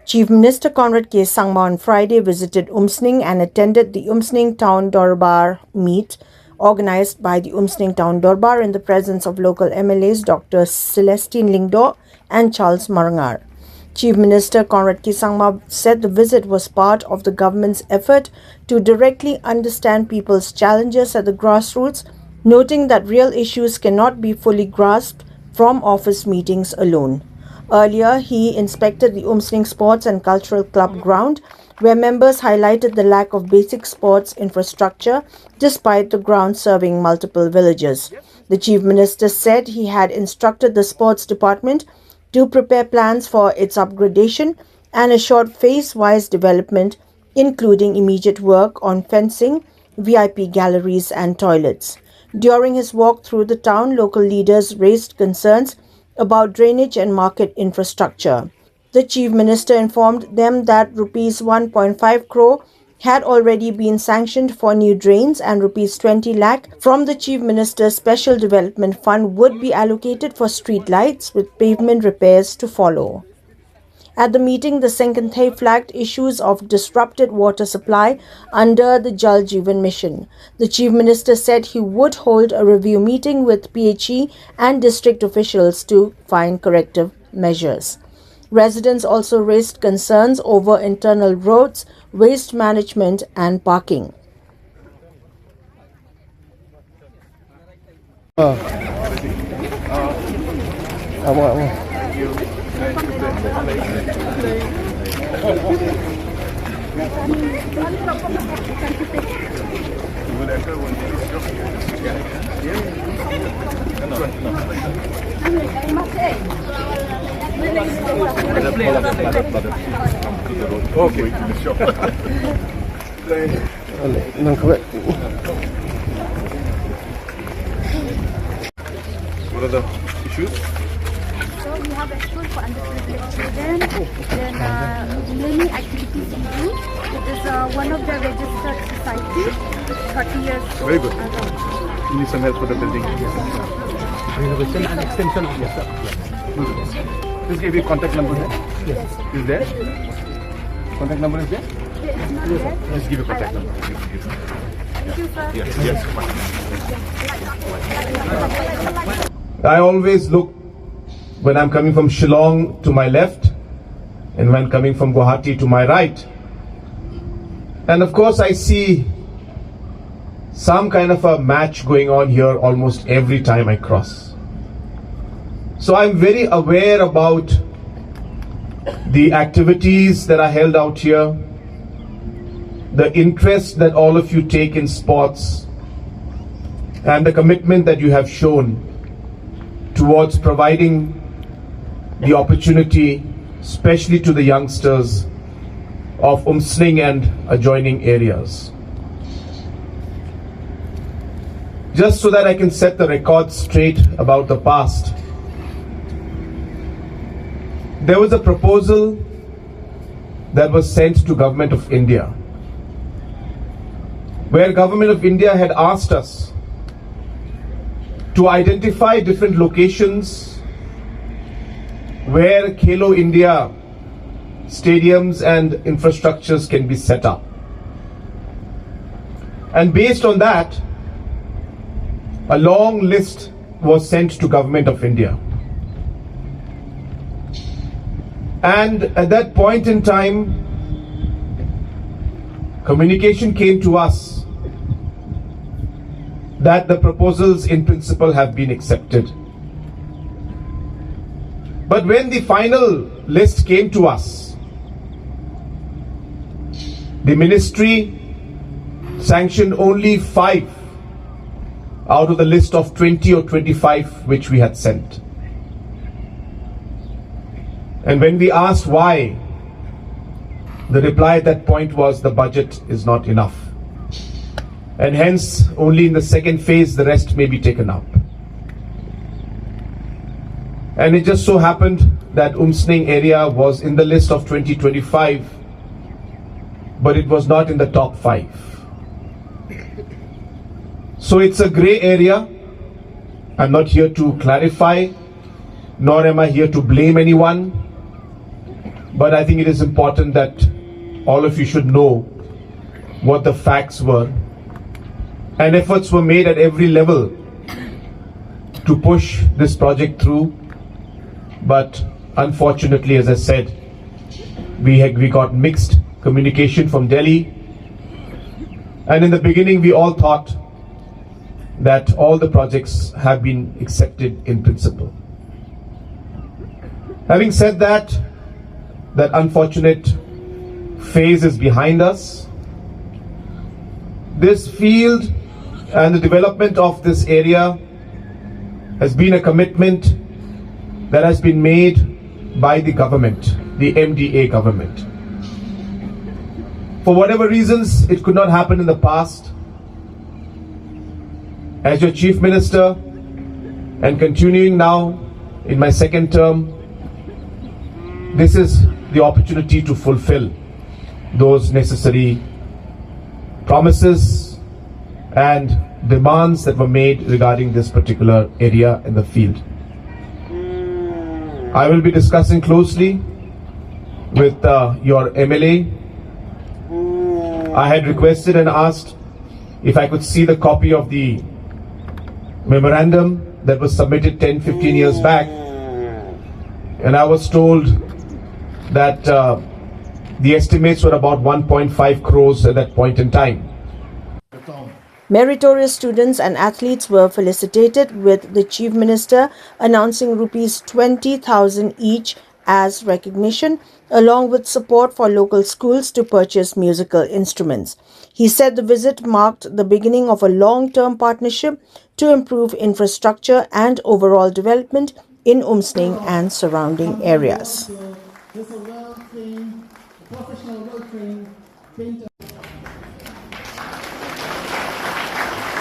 Chief Minister Conrad K. Sangma on Friday visited Umsning and attended the Umsning Town Dorbar meet organized by the Umsning Town Dorbar in the presence of local MLAs Dr. Celestine Lingdo and Charles Marangar. Chief Minister Conrad K. Sangma said the visit was part of the government's effort to directly understand people's challenges at the grassroots, noting that real issues cannot be fully grasped from office meetings alone. Earlier, he inspected the Umsning Sports and Cultural Club ground, where members highlighted the lack of basic sports infrastructure despite the ground serving multiple villages. The Chief Minister said he had instructed the Sports Department to prepare plans for its upgradation and assured phase-wise development, including immediate work on fencing, VIP galleries and toilets. During his walk through the town, local leaders raised concerns about drainage and market infrastructure. The Chief Minister informed them that Rs 1.5 crore had already been sanctioned for new drains and Rs 20 lakh from the Chief Minister's Special Development Fund would be allocated for street lights, with pavement repairs to follow. At the meeting, the Senkanthe flagged issues of disrupted water supply under the Jal Jeevan mission. The Chief Minister said he would hold a review meeting with PHE and district officials to find corrective measures. Residents also raised concerns over internal roads, waste management and parking. What are the issues? So we have a school for underprivileged children, then many activities we do. It is one of the registered society, 30 years old. Very good. You need some help for the building. Renovation and extension of the Please give your contact number there. Yes. Is there? Contact number is there? It's not there. Just give your contact number. Thank you, sir. Yes. I always look when I'm coming from Shillong to my left and when coming from Guwahati to my right. And of course I see some kind of a match going on here almost every time I cross. So I'm very aware about the activities that are held out here, the interest that all of you take in sports, and the commitment that you have shown towards providing the opportunity, especially to the youngsters of Umsning and adjoining areas. Just so that I can set the record straight about the past, there was a proposal that was sent to Government of India, where Government of India had asked us to identify different locations where Khelo India stadiums and infrastructures can be set up. And based on that, a long list was sent to Government of India. And at that point in time, communication came to us that the proposals in principle have been accepted. But when the final list came to us, the ministry sanctioned only 5 out of the list of 20 or 25 which we had sent. And when we asked why, the reply at that point was the budget is not enough. And hence, only in the second phase, the rest may be taken up. And it just so happened that Umsning area was in the list of 2025, but it was not in the top 5. So it's a gray area. I'm not here to clarify, nor am I here to blame anyone. but I think it is important that all of you should know what the facts were. And efforts were made at every level to push this project through. But unfortunately, as I said, we got mixed communication from Delhi. And in the beginning, we all thought that all the projects have been accepted in principle. Having said that, that unfortunate phase is behind us. This field and the development of this area has been a commitment that has been made by the government, the MDA government. For whatever reasons, it could not happen in the past. As your Chief Minister and continuing now in my second term, this is the opportunity to fulfill those necessary promises and demands that were made regarding this particular area in the field. I will be discussing closely with your MLA. I had requested and asked if I could see the copy of the memorandum that was submitted 10-15 years back, and I was told that the estimates were about 1.5 crores at that point in time. Meritorious students and athletes were felicitated, with the Chief Minister announcing rupees 20,000 each as recognition, along with support for local schools to purchase musical instruments. He said the visit marked the beginning of a long-term partnership to improve infrastructure and overall development in Umsning and surrounding areas. There's a well-trained, professional, well-trained painter.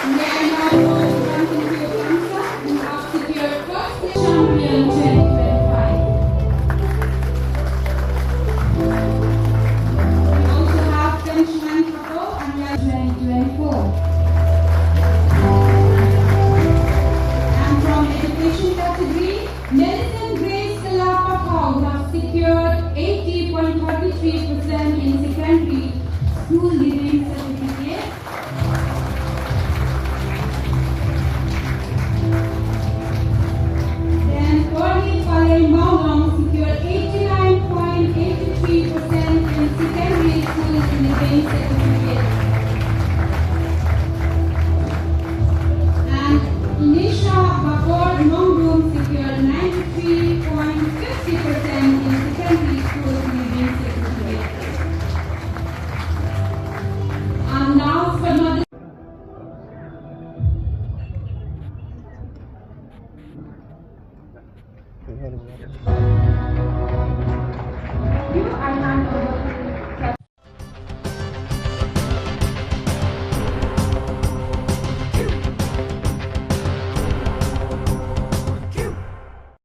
May I now call on to your answer who have secured first champion 2025. We also have Frenchman couple and 2024. And from education category, Medicine Grace Kalapa who have secured 80.33% in secondary school living certificate. Then Corny Palay Maulong secured 89.83% in secondary school living certificate. And Nisha Babor Mongrum secured 93.50% in secondary school living certificate. And now for another. Hello.